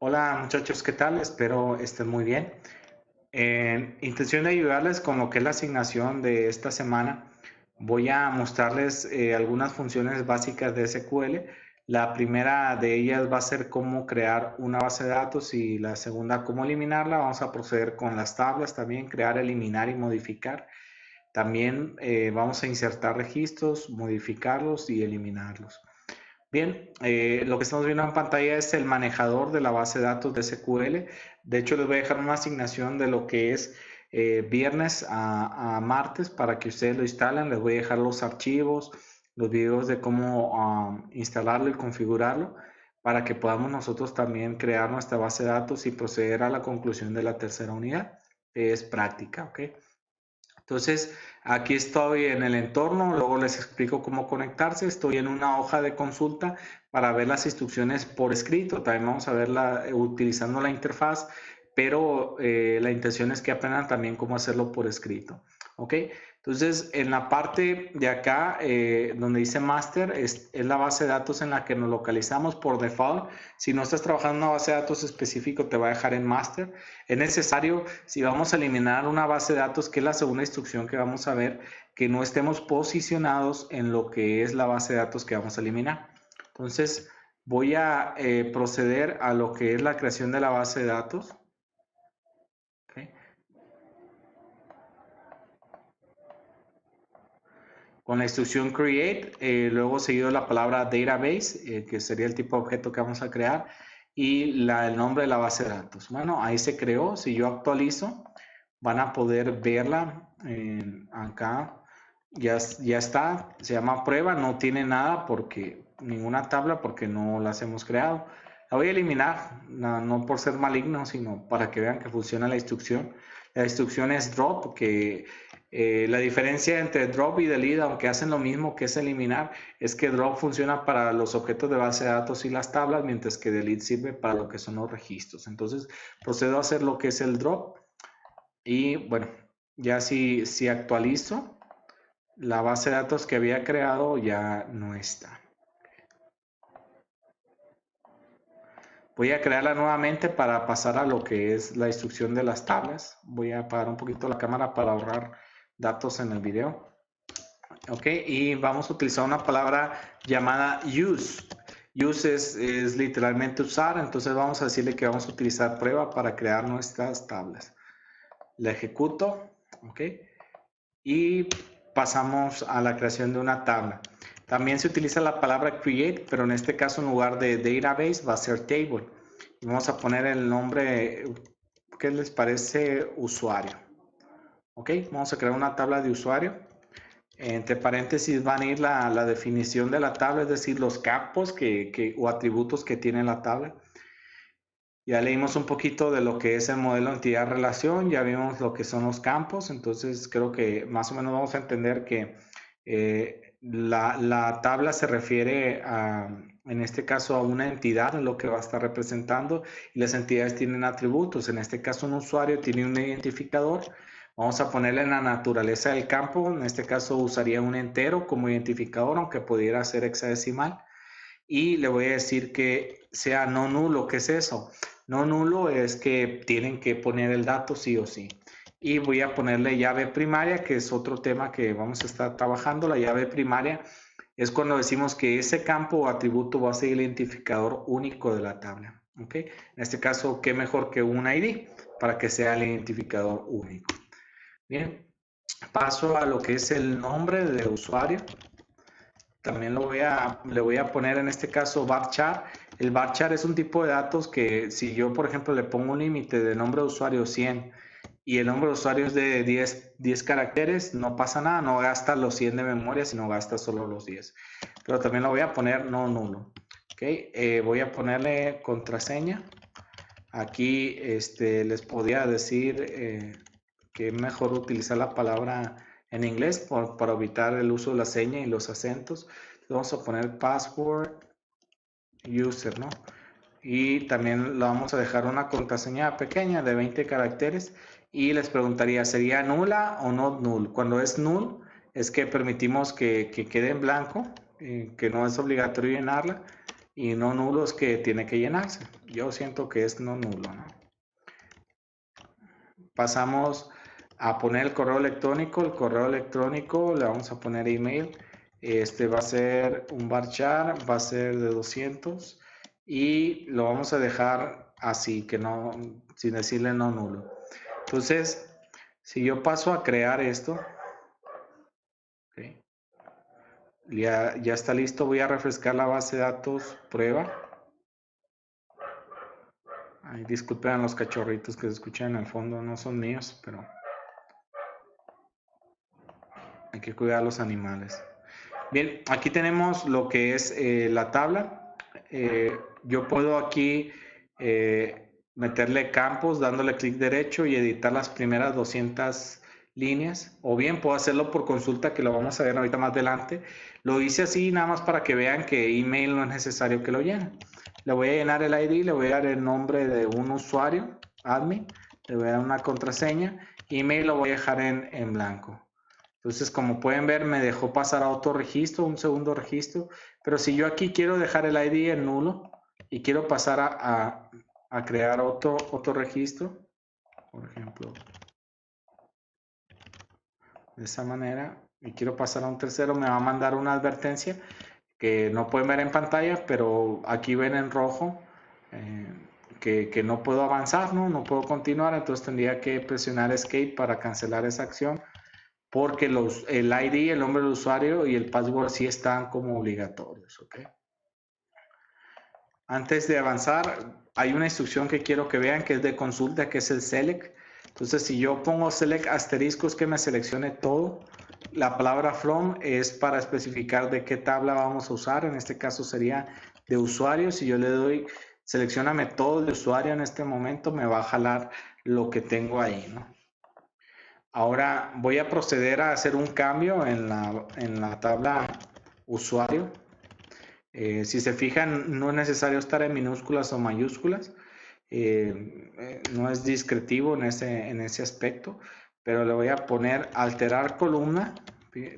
Hola muchachos, ¿qué tal? Espero estén muy bien. En intención de ayudarles con lo que es la asignación de esta semana, voy a mostrarles algunas funciones básicas de SQL. La primera de ellas va a ser cómo crear una base de datos y la segunda cómo eliminarla. Vamos a proceder con las tablas también, crear, eliminar y modificar. También vamos a insertar registros, modificarlos y eliminarlos. Bien, lo que estamos viendo en pantalla es el manejador de la base de datos de SQL. De hecho, les voy a dejar una asignación de lo que es viernes a martes para que ustedes lo instalen. Les voy a dejar los archivos, los videos de cómo instalarlo y configurarlo para que podamos nosotros también crear nuestra base de datos y proceder a la conclusión de la tercera unidad, que es práctica, ¿ok? Entonces, aquí estoy en el entorno, luego les explico cómo conectarse. Estoy en una hoja de consulta para ver las instrucciones por escrito. También vamos a verla utilizando la interfaz, pero la intención es que aprendan también cómo hacerlo por escrito. ¿Ok? Entonces, en la parte de acá, donde dice Master, es la base de datos en la que nos localizamos por default. Si no estás trabajando en una base de datos específico, te va a dejar en Master. Es necesario, si vamos a eliminar una base de datos, que es la segunda instrucción que vamos a ver, que no estemos posicionados en lo que es la base de datos que vamos a eliminar. Entonces, voy a proceder a lo que es la creación de la base de datos. ¿Okay? Con la instrucción create, luego seguido la palabra database, que sería el tipo de objeto que vamos a crear, y el nombre de la base de datos. Bueno, ahí se creó. Si yo actualizo, van a poder verla acá. Ya está, se llama prueba, no tiene nada porque ninguna tabla porque no las hemos creado. La voy a eliminar, no por ser maligno, sino para que vean que funciona la instrucción. La instrucción es drop, que la diferencia entre drop y delete, aunque hacen lo mismo que es eliminar, es que drop funciona para los objetos de base de datos y las tablas, mientras que delete sirve para lo que son los registros. Entonces, procedo a hacer lo que es el drop y bueno, ya si actualizo, la base de datos que había creado ya no está. Voy a crearla nuevamente para pasar a lo que es la instrucción de las tablas. Voy a apagar un poquito la cámara para ahorrar datos en el video. Ok, y vamos a utilizar una palabra llamada use. Use es literalmente usar, entonces vamos a decirle que vamos a utilizar prueba para crear nuestras tablas. La ejecuto, ok, y pasamos a la creación de una tabla. También se utiliza la palabra create, pero en este caso en lugar de database va a ser table. Y vamos a poner el nombre, ¿qué les parece? Usuario. Ok, vamos a crear una tabla de usuario. Entre paréntesis van a ir la definición de la tabla, es decir, los campos o atributos que tiene la tabla. Ya leímos un poquito de lo que es el modelo entidad-relación, ya vimos lo que son los campos, entonces creo que más o menos vamos a entender que la tabla se refiere en este caso a una entidad, lo que va a estar representando, y las entidades tienen atributos. En este caso un usuario tiene un identificador. Vamos a ponerle en la naturaleza del campo, en este caso usaría un entero como identificador, aunque pudiera ser hexadecimal. Y le voy a decir que sea no nulo. ¿Qué es eso? No nulo es que tienen que poner el dato sí o sí. Y voy a ponerle llave primaria, que es otro tema que vamos a estar trabajando. La llave primaria es cuando decimos que ese campo o atributo va a ser el identificador único de la tabla. ¿Ok? En este caso, ¿qué mejor que un ID para que sea el identificador único? Bien, paso a lo que es el nombre del usuario. También le voy a poner en este caso varchar. El varchar es un tipo de datos que si yo, por ejemplo, le pongo un límite de nombre de usuario 100 y el nombre de usuario es de 10 caracteres, no pasa nada, no gasta los 100 de memoria, sino gasta solo los 10. Pero también lo voy a poner no nulo. Okay. Voy a ponerle contraseña. Aquí les podría decir que es mejor utilizar la palabra en inglés para evitar el uso de la seña y los acentos. Entonces vamos a poner password user, ¿no? Y también lo vamos a dejar una contraseña pequeña de 20 caracteres y les preguntaría, ¿sería nula o no null? Cuando es null es que permitimos que quede en blanco, que no es obligatorio llenarla, y no nulos que tiene que llenarse. Yo siento que es no nulo, ¿no? Pasamos a poner el correo electrónico. El correo electrónico le vamos a poner email. Este va a ser un varchar, va a ser de 200 y lo vamos a dejar así, que no, sin decirle no nulo. Entonces, si yo paso a crear esto, okay, ya está listo. Voy a refrescar la base de datos prueba. Ay, disculpen a los cachorritos que se escuchan en el fondo, no son míos, pero hay que cuidar a los animales. Bien, aquí tenemos lo que es la tabla. Yo puedo aquí meterle campos dándole clic derecho y editar las primeras 200 líneas, o bien puedo hacerlo por consulta, que lo vamos a ver ahorita más adelante. Lo hice así nada más para que vean que email no es necesario que lo llenen. Le voy a llenar el ID, le voy a dar el nombre de un usuario, admin, le voy a dar una contraseña, email lo voy a dejar en blanco. Entonces, como pueden ver, me dejó pasar a otro registro, un segundo registro. Pero si yo aquí quiero dejar el ID en nulo y quiero pasar a crear otro registro, por ejemplo, de esa manera, y quiero pasar a un tercero, me va a mandar una advertencia que no pueden ver en pantalla, pero aquí ven en rojo que no puedo avanzar, ¿no? No puedo continuar, entonces tendría que presionar Escape para cancelar esa acción, porque el ID, el nombre del usuario y el password sí están como obligatorios, ¿ok? Antes de avanzar, hay una instrucción que quiero que vean que es de consulta, que es el select. Entonces, si yo pongo select asterisco, es que me seleccione todo. La palabra from es para especificar de qué tabla vamos a usar. En este caso sería de usuario. Si yo le doy seleccioname todo de usuario en este momento, me va a jalar lo que tengo ahí, ¿no? Ahora voy a proceder a hacer un cambio en la tabla usuario. Si se fijan, no es necesario estar en minúsculas o mayúsculas. No es discretivo en ese aspecto, pero le voy a poner alterar columna,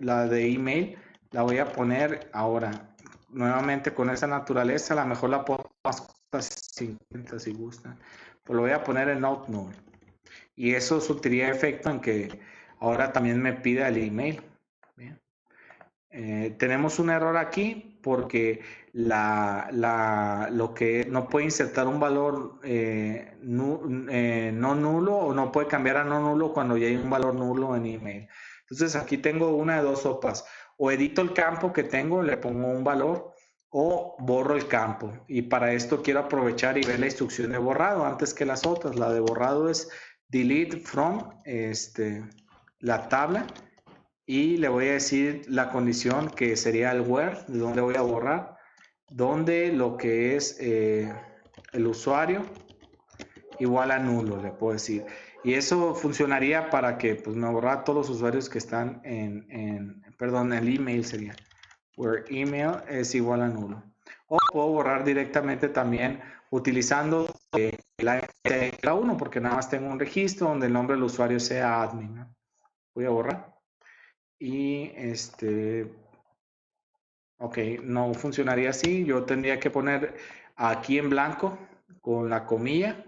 la de email, la voy a poner ahora. Nuevamente con esa naturaleza, a lo mejor la puedo hasta 50 si gustan. Pues lo voy a poner en not null. Y eso surtiría efecto en que ahora también me pida el email. Bien. Tenemos un error aquí porque lo que no puede insertar un valor no nulo, o no puede cambiar a no nulo cuando ya hay un valor nulo en email. Entonces aquí tengo una de dos sopas: o edito el campo que tengo, le pongo un valor, o borro el campo. Y para esto quiero aprovechar y ver la instrucción de borrado antes que las otras. La de borrado es delete from la tabla, y le voy a decir la condición que sería el where, de donde voy a borrar, donde lo que es el usuario igual a nulo, le puedo decir. Y eso funcionaría para que pues, me borra todos los usuarios que están perdón, el email sería where email es igual a nulo. O puedo borrar directamente también utilizando la 1, porque nada más tengo un registro donde el nombre del usuario sea admin, ¿no? Voy a borrar. Y ok, no funcionaría así. Yo tendría que poner aquí en blanco con la comilla.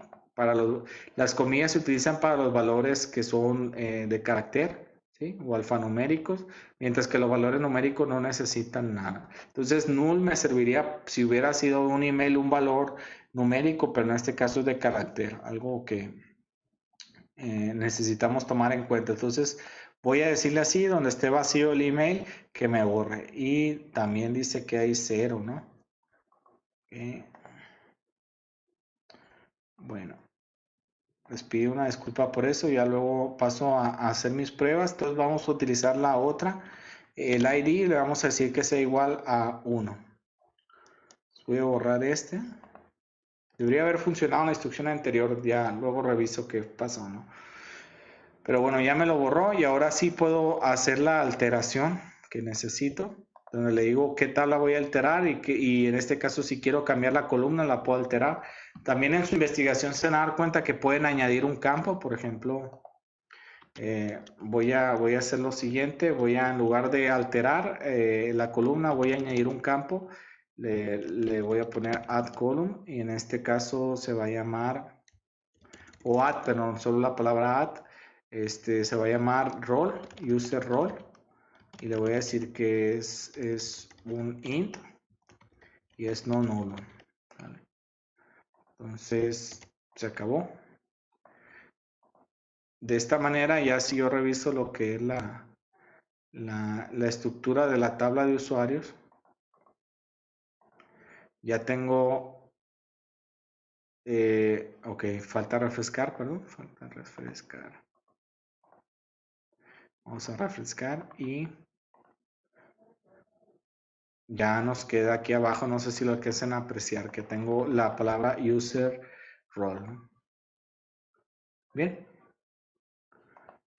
Las comillas se utilizan para los valores que son de carácter, ¿sí? O alfanuméricos, mientras que los valores numéricos no necesitan nada. Entonces, null me serviría si hubiera sido un email un valor numérico, pero en este caso es de carácter, algo que necesitamos tomar en cuenta. Entonces, voy a decirle así, donde esté vacío el email, que me borre. Y también dice que hay 0, ¿no? Okay. Bueno, les pido una disculpa por eso. Ya luego paso a hacer mis pruebas. Entonces vamos a utilizar la otra. El ID le vamos a decir que sea igual a 1. Voy a borrar este. Debería haber funcionado en la instrucción anterior. Ya luego reviso qué pasó, ¿no? Pero bueno, ya me lo borró y ahora sí puedo hacer la alteración que necesito, donde le digo qué tabla voy a alterar, y en este caso si quiero cambiar la columna la puedo alterar. También en su investigación se van a dar cuenta que pueden añadir un campo. Por ejemplo, voy a hacer lo siguiente: en lugar de alterar la columna, voy a añadir un campo le voy a poner add column y en este caso se va a llamar, o add, perdón, solo la palabra add, se va a llamar role, user role, y le voy a decir que es un int y es no nulo. ¿Vale? Entonces se acabó. De esta manera ya si yo reviso lo que es la estructura de la tabla de usuarios, ya tengo, ok, falta refrescar, perdón, falta refrescar. Vamos a refrescar y ya nos queda aquí abajo, no sé si lo alcancen a apreciar, que tengo la palabra user role, ¿no? Bien,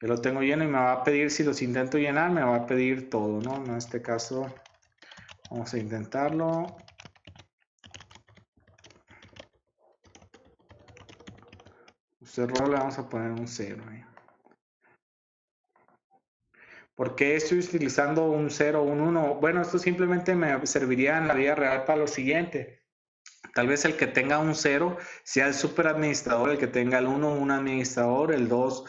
yo lo tengo lleno y me va a pedir, si los intento llenar, me va a pedir todo, ¿no? En este caso, vamos a intentarlo. User role le vamos a poner un 0 ahí. ¿Por qué estoy utilizando un 0 o un 1? Bueno, esto simplemente me serviría en la vida real para lo siguiente. Tal vez el que tenga un 0 sea el superadministrador, el que tenga el 1 un administrador, el 2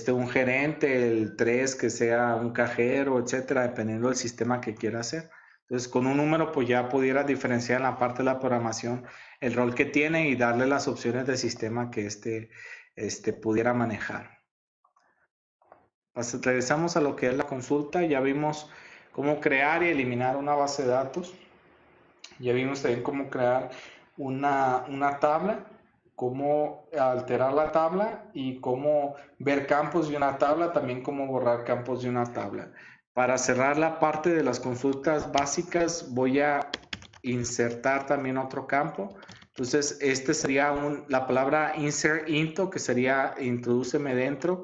un gerente, el 3 que sea un cajero, etcétera, dependiendo del sistema que quiera hacer. Entonces, con un número, pues ya pudiera diferenciar en la parte de la programación el rol que tiene y darle las opciones de sistema que pudiera manejar. Regresamos a lo que es la consulta. Ya vimos cómo crear y eliminar una base de datos. Ya vimos también cómo crear una tabla, cómo alterar la tabla y cómo ver campos de una tabla, también cómo borrar campos de una tabla. Para cerrar la parte de las consultas básicas, voy a insertar también otro campo. Entonces, sería la palabra insert into, que sería introdúceme dentro,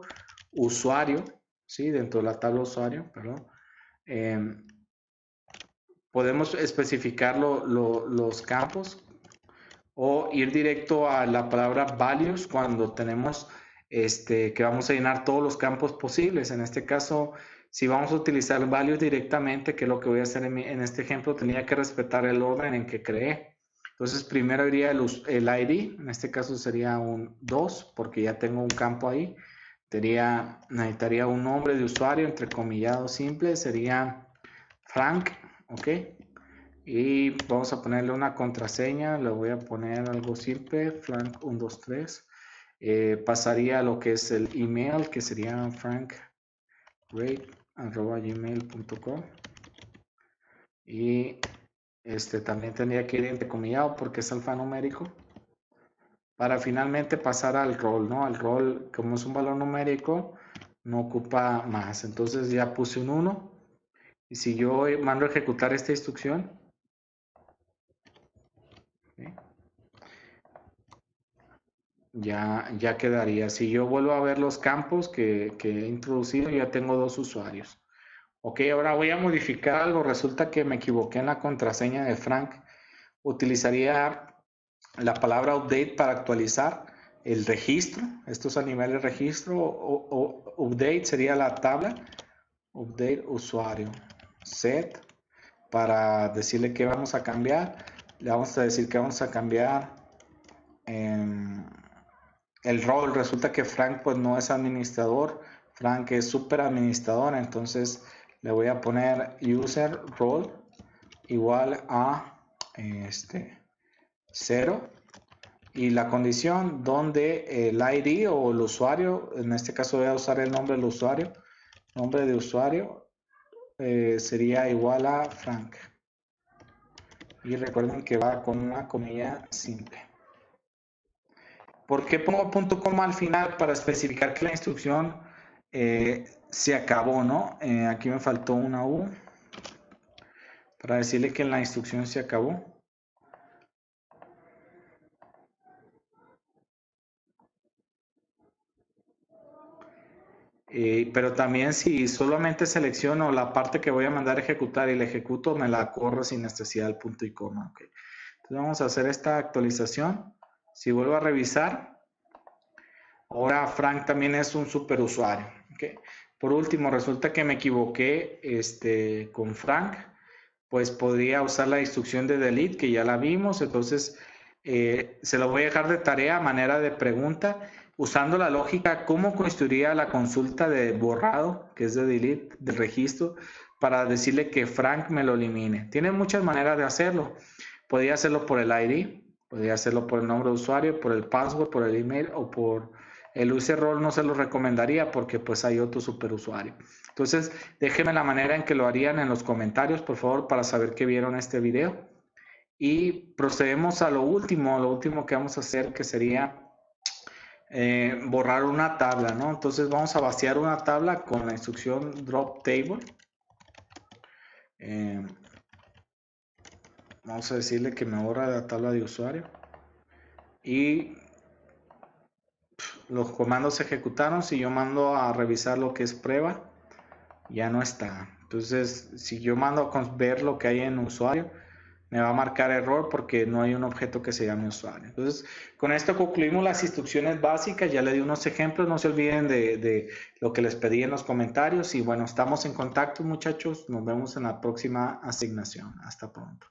usuario, ¿sí? Dentro de la tabla usuario, perdón. Podemos especificar los campos o ir directo a la palabra values cuando tenemos que vamos a llenar todos los campos posibles. En este caso, si vamos a utilizar values directamente, que es lo que voy a hacer en este ejemplo, tenía que respetar el orden en que creé. Entonces, primero iría el ID, en este caso sería un 2, porque ya tengo un campo ahí. Necesitaría un nombre de usuario, entrecomillado simple, sería Frank, ok. Y vamos a ponerle una contraseña, le voy a poner algo simple, frank123. Pasaría a lo que es el email, que sería frankrate@gmail.com. Y también tendría que ir entrecomillado porque es alfanumérico. Para finalmente pasar al rol, ¿no? Al rol, como es un valor numérico, no ocupa más. Entonces ya puse un 1. Y si yo mando a ejecutar esta instrucción, ¿sí? Ya quedaría. Si yo vuelvo a ver los campos que he introducido, ya tengo dos usuarios. Ok, ahora voy a modificar algo. Resulta que me equivoqué en la contraseña de Frank. Utilizaría la palabra update para actualizar el registro. Esto es a nivel de registro. O update sería la tabla. Update usuario. Set para decirle que vamos a cambiar. Le vamos a decir que vamos a cambiar el rol. Resulta que Frank pues no es administrador, Frank es super administrador, entonces le voy a poner user role igual a 0 y la condición donde el ID o el usuario, en este caso voy a usar el nombre del usuario, nombre de usuario sería igual a Frank. Y recuerden que va con una comilla simple. ¿Por qué pongo punto coma al final? Para especificar que la instrucción se acabó, ¿no? Aquí me faltó una U para decirle que la instrucción se acabó. Pero también si solamente selecciono la parte que voy a mandar a ejecutar y la ejecuto, me la corro sin necesidad del punto y coma. Okay. Entonces vamos a hacer esta actualización. Si vuelvo a revisar, ahora Frank también es un superusuario. Okay. Por último, resulta que me equivoqué con Frank. pues podría usar la instrucción de delete, que ya la vimos. Entonces, se lo voy a dejar de tarea a manera de pregunta, usando la lógica, cómo construiría la consulta de borrado, que es de delete, del registro, para decirle que Frank me lo elimine. Tiene muchas maneras de hacerlo. Podría hacerlo por el ID, podría hacerlo por el nombre de usuario, por el password, por el email o por el user role. No se lo recomendaría porque pues hay otro superusuario. Entonces, déjenme la manera en que lo harían en los comentarios, por favor, para saber que vieron este video. Y procedemos a lo último que vamos a hacer, que sería borrar una tabla, ¿no? Entonces vamos a vaciar una tabla con la instrucción drop table. Vamos a decirle que me borra la tabla de usuario. Y los comandos se ejecutaron. Si yo mando a revisar lo que es prueba, ya no está. Entonces, si yo mando a ver lo que hay en usuario, me va a marcar error porque no hay un objeto que se llame usuario. Entonces, con esto concluimos las instrucciones básicas. Ya le di unos ejemplos. No se olviden de lo que les pedí en los comentarios. Y bueno, estamos en contacto, muchachos. Nos vemos en la próxima asignación. Hasta pronto.